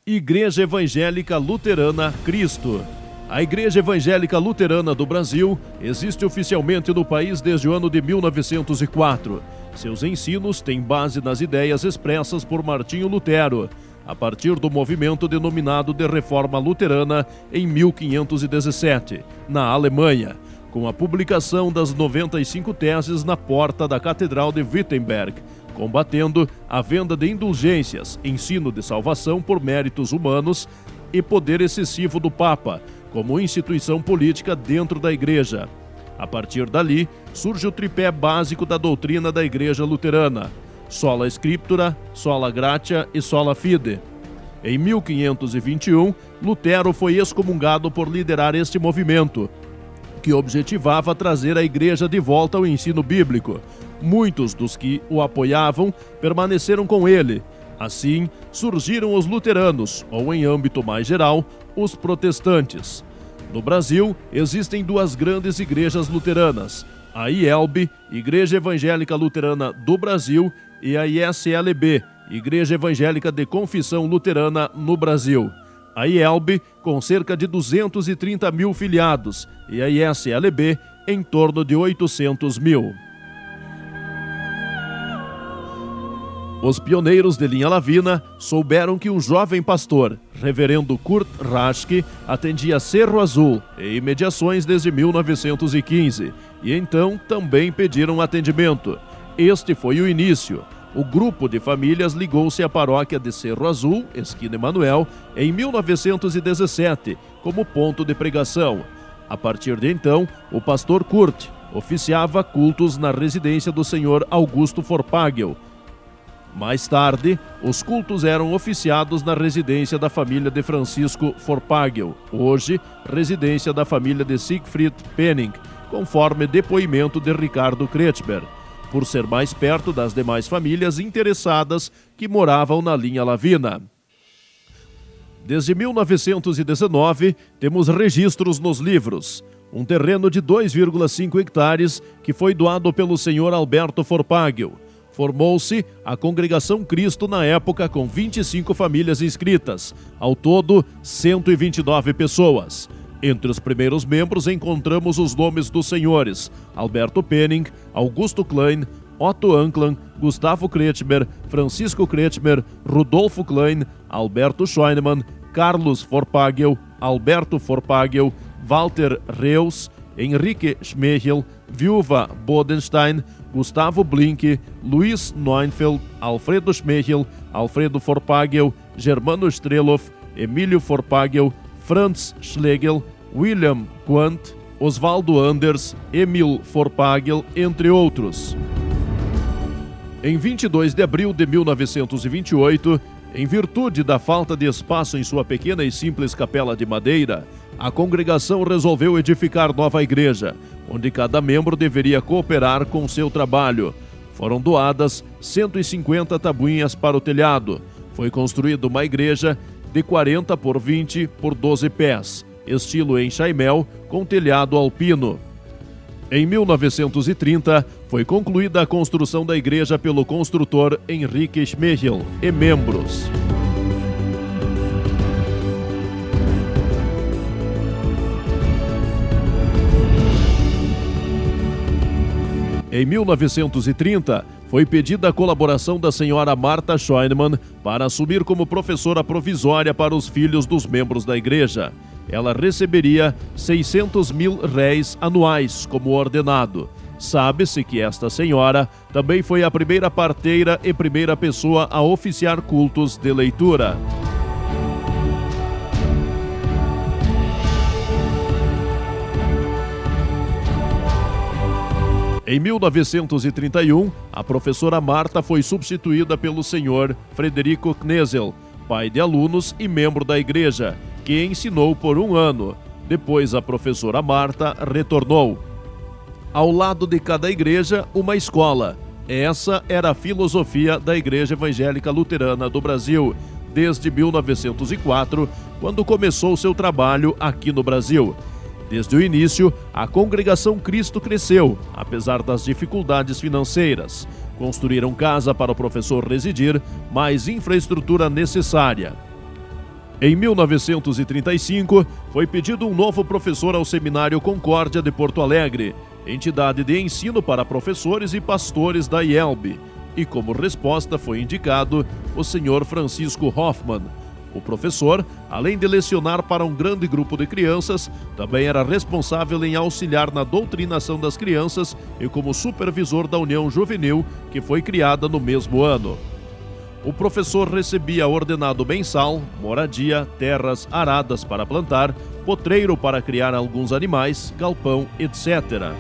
Igreja Evangélica Luterana Cristo. A Igreja Evangélica Luterana do Brasil existe oficialmente no país desde o ano de 1904. Seus ensinos têm base nas ideias expressas por Martinho Lutero, a partir do movimento denominado de Reforma Luterana em 1517, na Alemanha, com a publicação das 95 teses na porta da Catedral de Wittenberg, combatendo a venda de indulgências, ensino de salvação por méritos humanos e poder excessivo do Papa, como instituição política dentro da Igreja. A partir dali, surge o tripé básico da doutrina da Igreja Luterana: Sola Scriptura, Sola Gratia e Sola Fide. Em 1521, Lutero foi excomungado por liderar este movimento, que objetivava trazer a Igreja de volta ao ensino bíblico. Muitos dos que o apoiavam permaneceram com ele. Assim, surgiram os luteranos, ou em âmbito mais geral, os protestantes. No Brasil, existem duas grandes igrejas luteranas: a IELB, Igreja Evangélica Luterana do Brasil, e a ISLB, Igreja Evangélica de Confissão Luterana no Brasil. A IELB, com cerca de 230 mil filiados, e a ISLB, em torno de 800 mil. Os pioneiros de Linha Lavina souberam que um jovem pastor, reverendo Kurt Raschke, atendia Cerro Azul e imediações desde 1915, e então também pediram atendimento. Este foi o início. O grupo de famílias ligou-se à paróquia de Cerro Azul, esquina Emanuel, em 1917, como ponto de pregação. A partir de então, o pastor Kurt oficiava cultos na residência do senhor Augusto Forpagel. Mais tarde, os cultos eram oficiados na residência da família de Francisco Forpagel, hoje residência da família de Siegfried Penning, conforme depoimento de Ricardo Kretschmer, por ser mais perto das demais famílias interessadas que moravam na linha Lavina. Desde 1919, temos registros nos livros. Um terreno de 2,5 hectares que foi doado pelo senhor Alberto Forpagel. Formou-se a Congregação Cristo na época com 25 famílias inscritas, ao todo 129 pessoas. Entre os primeiros membros encontramos os nomes dos senhores Alberto Penning, Augusto Klein, Otto Anklam, Gustavo Kretschmer, Francisco Kretschmer, Rudolfo Klein, Alberto Scheunemann, Carlos Forpagel, Alberto Forpagel, Walter Reus, Henrique Schmechel, Viúva Bodenstein, Gustavo Blink, Luiz Neufeld, Alfredo Schmechel, Alfredo Forpagel, Germano Streloff, Emílio Forpagel, Franz Schlegel, William Quandt, Oswaldo Anders, Emil Forpagel, entre outros. Em 22 de abril de 1928, em virtude da falta de espaço em sua pequena e simples capela de madeira, a congregação resolveu edificar nova igreja, onde cada membro deveria cooperar com seu trabalho. Foram doadas 150 tabuinhas para o telhado. Foi construída uma igreja de 40 por 20 por 12 pés, estilo enxaimel, com telhado alpino. Em 1930, foi concluída a construção da igreja pelo construtor Henrique Schmechel e membros. Em 1930, foi pedida a colaboração da senhora Marta Scheunemann para assumir como professora provisória para os filhos dos membros da igreja. Ela receberia 600 mil réis anuais como ordenado. Sabe-se que esta senhora também foi a primeira parteira e primeira pessoa a oficiar cultos de leitura. Em 1931, a professora Marta foi substituída pelo senhor Frederico Knesel, pai de alunos e membro da igreja, que ensinou por 1 ano. Depois a professora Marta retornou. Ao lado de cada igreja, uma escola. Essa era a filosofia da Igreja Evangélica Luterana do Brasil, desde 1904, quando começou seu trabalho aqui no Brasil. Desde o início, a Congregação Cristo cresceu, apesar das dificuldades financeiras. Construíram casa para o professor residir, mais infraestrutura necessária. Em 1935, foi pedido um novo professor ao Seminário Concórdia de Porto Alegre, entidade de ensino para professores e pastores da IELB, e como resposta foi indicado o Sr. Francisco Hoffmann. O professor, além de lecionar para um grande grupo de crianças, também era responsável em auxiliar na doutrinação das crianças e como supervisor da União Juvenil, que foi criada no mesmo ano. O professor recebia ordenado mensal, moradia, terras aradas para plantar, potreiro para criar alguns animais, galpão, etc.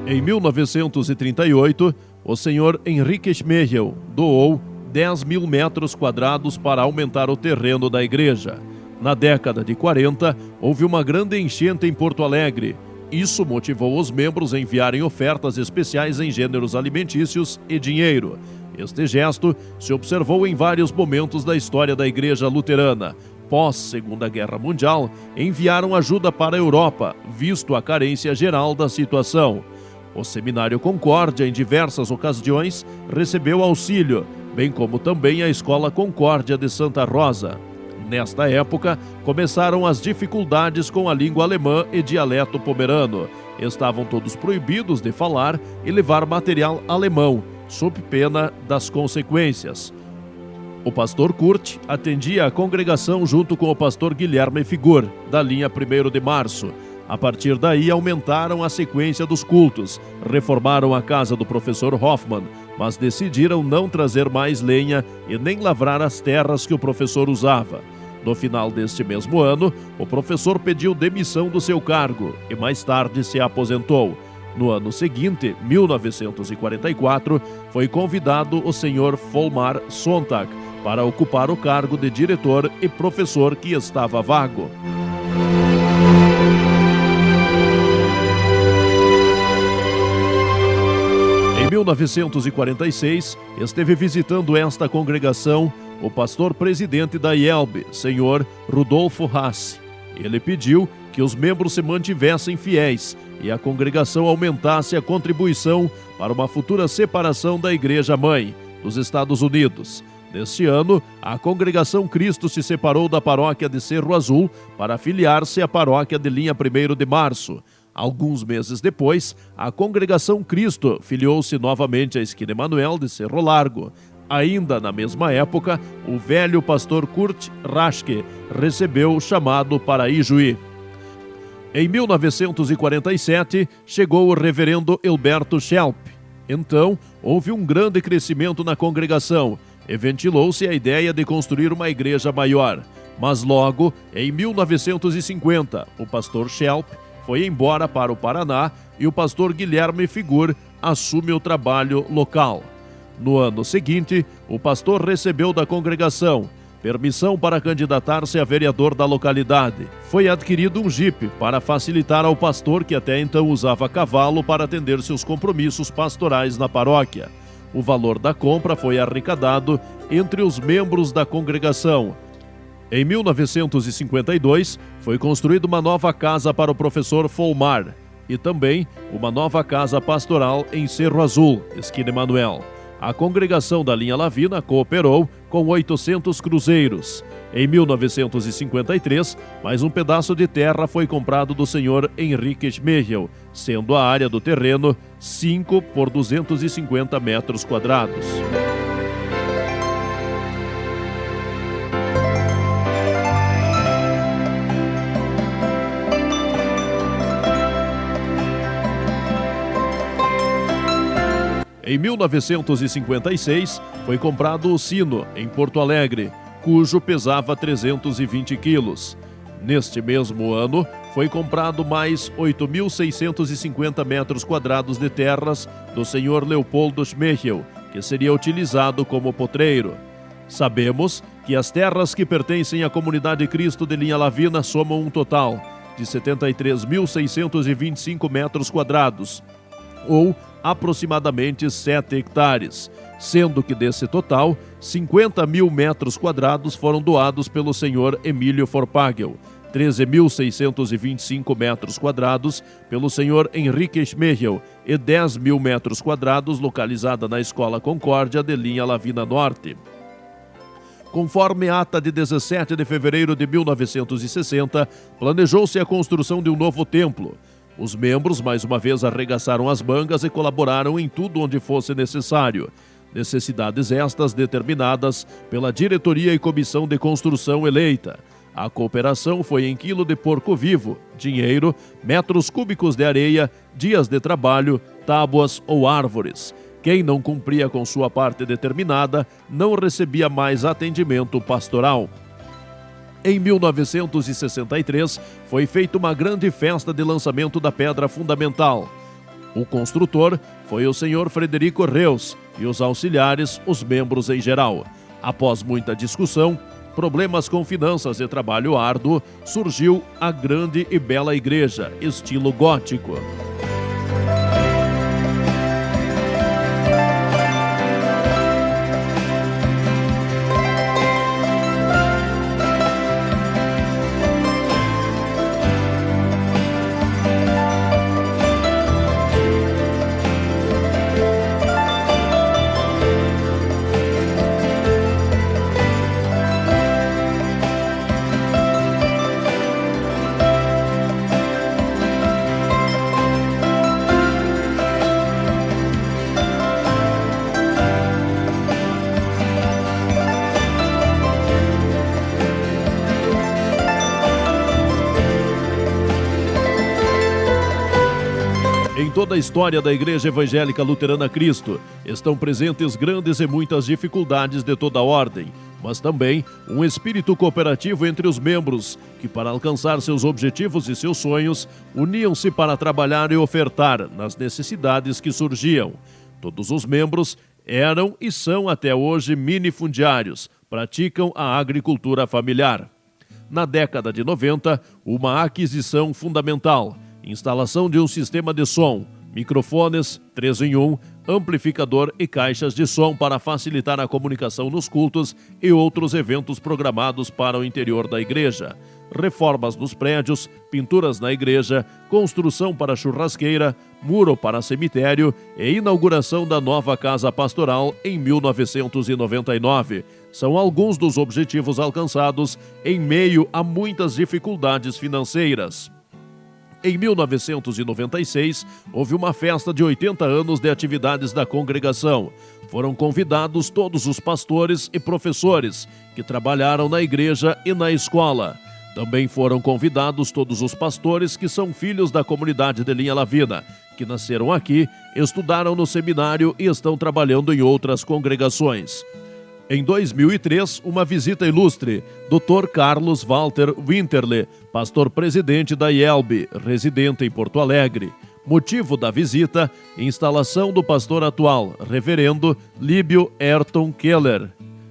Em 1938, o senhor Henrique Schmeichel doou 10.000 metros quadrados para aumentar o terreno da igreja. Na década de 40, houve uma grande enchente em Porto Alegre. Isso motivou os membros a enviarem ofertas especiais em gêneros alimentícios e dinheiro. Este gesto se observou em vários momentos da história da Igreja Luterana. Pós-Segunda Guerra Mundial, enviaram ajuda para a Europa, visto a carência geral da situação. O Seminário Concórdia, em diversas ocasiões, recebeu auxílio, bem como também a Escola Concórdia de Santa Rosa. Nesta época, começaram as dificuldades com a língua alemã e dialeto pomerano. Estavam todos proibidos de falar e levar material alemão, sob pena das consequências. O pastor Kurt atendia a congregação junto com o pastor Guilherme Figur, da linha 1º de Março. A partir daí, aumentaram a sequência dos cultos, reformaram a casa do professor Hoffmann, mas decidiram não trazer mais lenha e nem lavrar as terras que o professor usava. No final deste mesmo ano, o professor pediu demissão do seu cargo e mais tarde se aposentou. No ano seguinte, 1944, foi convidado o Sr. Volmar Sonntag para ocupar o cargo de diretor e professor que estava vago. Em 1946, esteve visitando esta congregação o pastor presidente da IELB, Sr. Rudolfo Hasse. Ele pediu que os membros se mantivessem fiéis e a congregação aumentasse a contribuição para uma futura separação da Igreja-Mãe dos Estados Unidos. Neste ano, a Congregação Cristo se separou da paróquia de Cerro Azul para afiliar-se à paróquia de linha 1º de Março. Alguns meses depois, a Congregação Cristo filiou-se novamente à Esquina Emanuel de Cerro Largo. Ainda na mesma época, o velho pastor Kurt Raschke recebeu o chamado para Ijuí. Em 1947, chegou o reverendo Hilberto Schelp. Então, houve um grande crescimento na congregação e ventilou-se a ideia de construir uma igreja maior. Mas logo, em 1950, o pastor Schelp foi embora para o Paraná e o pastor Guilherme Figur assume o trabalho local. No ano seguinte, o pastor recebeu da congregação permissão para candidatar-se a vereador da localidade. Foi adquirido um jipe para facilitar ao pastor, que até então usava cavalo, para atender seus compromissos pastorais na paróquia. O valor da compra foi arrecadado entre os membros da congregação. Em 1952, foi construída uma nova casa para o professor Volmar e também uma nova casa pastoral em Cerro Azul, Esquina Emanuel. A congregação da linha Lavina cooperou com 800 cruzeiros. Em 1953, mais um pedaço de terra foi comprado do senhor Henrique Schmeichel, sendo a área do terreno 5 por 250 metros quadrados. Em 1956, foi comprado o sino, em Porto Alegre, cujo pesava 320 quilos. Neste mesmo ano, foi comprado mais 8.650 metros quadrados de terras do senhor Leopoldo Schmeichel, que seria utilizado como potreiro. Sabemos que as terras que pertencem à Comunidade Cristo de Linha Lavina somam um total de 73.625 metros quadrados, ou aproximadamente 7 hectares, sendo que desse total, 50.000 metros quadrados foram doados pelo senhor Emílio Forpagel. 13.625 metros quadrados, pelo senhor Henrique Schmechel, e 10.000 metros quadrados, localizada na Escola Concórdia de Linha Lavina Norte. Conforme ata de 17 de fevereiro de 1960, planejou-se a construção de um novo templo. Os membros, mais uma vez, arregaçaram as mangas e colaboraram em tudo onde fosse necessário. Necessidades estas determinadas pela diretoria e comissão de construção eleita. A cooperação foi em quilo de porco vivo, dinheiro, metros cúbicos de areia, dias de trabalho, tábuas ou árvores. Quem não cumpria com sua parte determinada não recebia mais atendimento pastoral. Em 1963, foi feita uma grande festa de lançamento da pedra fundamental. O construtor foi o senhor Frederico Reus e os auxiliares, os membros em geral. Após muita discussão, problemas com finanças e trabalho árduo, surgiu a grande e bela igreja, estilo gótico. Em toda a história da Igreja Evangélica Luterana Cristo, estão presentes grandes e muitas dificuldades de toda ordem, mas também um espírito cooperativo entre os membros, que para alcançar seus objetivos e seus sonhos, uniam-se para trabalhar e ofertar nas necessidades que surgiam. Todos os membros eram e são até hoje minifundiários, praticam a agricultura familiar. Na década de 90, uma aquisição fundamental: instalação de um sistema de som, microfones 3 em 1, amplificador e caixas de som para facilitar a comunicação nos cultos e outros eventos programados para o interior da igreja. Reformas nos prédios, pinturas na igreja, construção para churrasqueira, muro para cemitério e inauguração da nova casa pastoral em 1999. São alguns dos objetivos alcançados em meio a muitas dificuldades financeiras. Em 1996, houve uma festa de 80 anos de atividades da congregação. Foram convidados todos os pastores e professores que trabalharam na igreja e na escola. Também foram convidados todos os pastores que são filhos da comunidade de Linha Lavina, que nasceram aqui, estudaram no seminário e estão trabalhando em outras congregações. Em 2003, uma visita ilustre, Dr. Carlos Walter Winterle, pastor-presidente da IELB, residente em Porto Alegre. Motivo da visita, instalação do pastor atual, reverendo Líbio Ayrton Keller,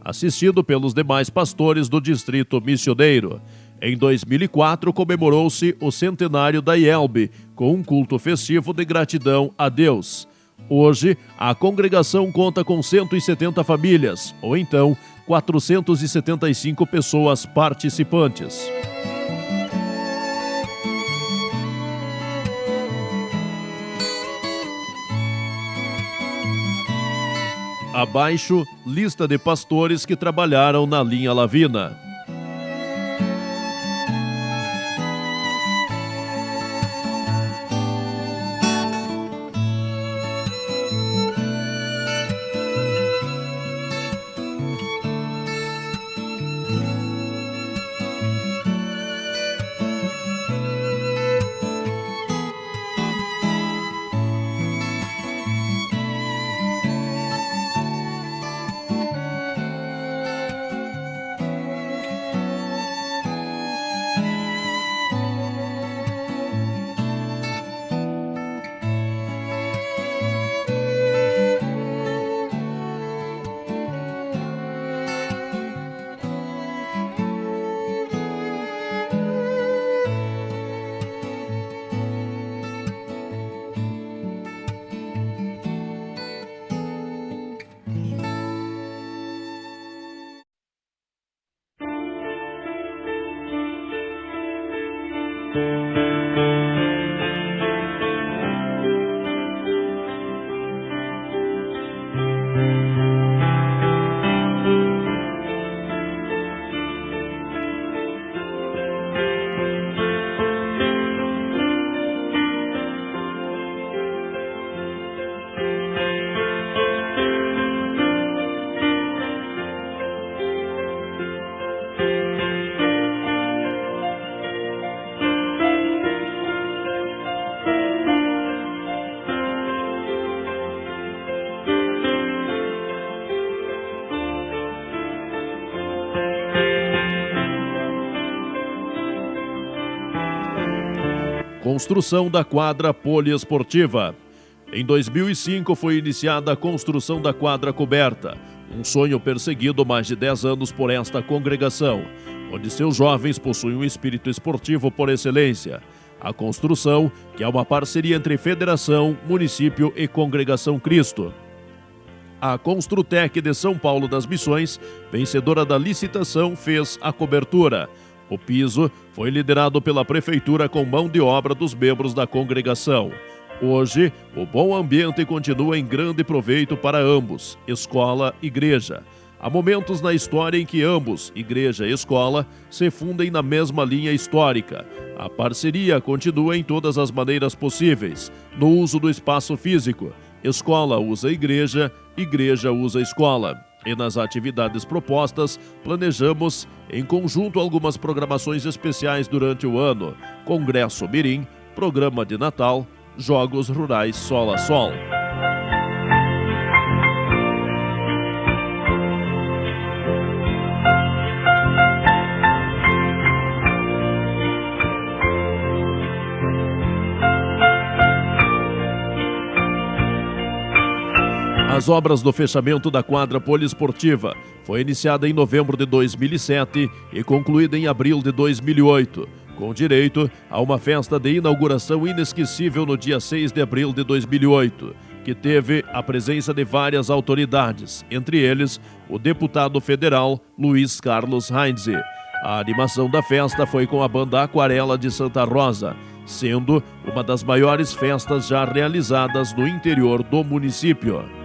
assistido pelos demais pastores do distrito missioneiro. Em 2004, comemorou-se o centenário da IELB, com um culto festivo de gratidão a Deus. Hoje, a congregação conta com 170 famílias, ou então 475 pessoas participantes. Abaixo, lista de pastores que trabalharam na Linha Lavina. Construção da quadra poliesportiva. Em 2005 foi iniciada a construção da quadra coberta, um sonho perseguido há mais de 10 anos por esta congregação, onde seus jovens possuem um espírito esportivo por excelência. A construção, que é uma parceria entre federação, município e Congregação Cristo. A Construtec de São Paulo das Missões, vencedora da licitação, fez a cobertura. O piso foi liderado pela Prefeitura com mão de obra dos membros da congregação. Hoje, o bom ambiente continua em grande proveito para ambos, escola e igreja. Há momentos na história em que ambos, igreja e escola, se fundem na mesma linha histórica. A parceria continua em todas as maneiras possíveis, no uso do espaço físico. Escola usa igreja, igreja usa escola. E nas atividades propostas, planejamos, em conjunto, algumas programações especiais durante o ano. Congresso Mirim, Programa de Natal, Jogos Rurais Sol a Sol. As obras do fechamento da quadra poliesportiva foi iniciada em novembro de 2007 e concluída em abril de 2008, com direito a uma festa de inauguração inesquecível no dia 6 de abril de 2008, que teve a presença de várias autoridades, entre eles o deputado federal Luiz Carlos Heinze. A animação da festa foi com a banda Aquarela de Santa Rosa, sendo uma das maiores festas já realizadas no interior do município.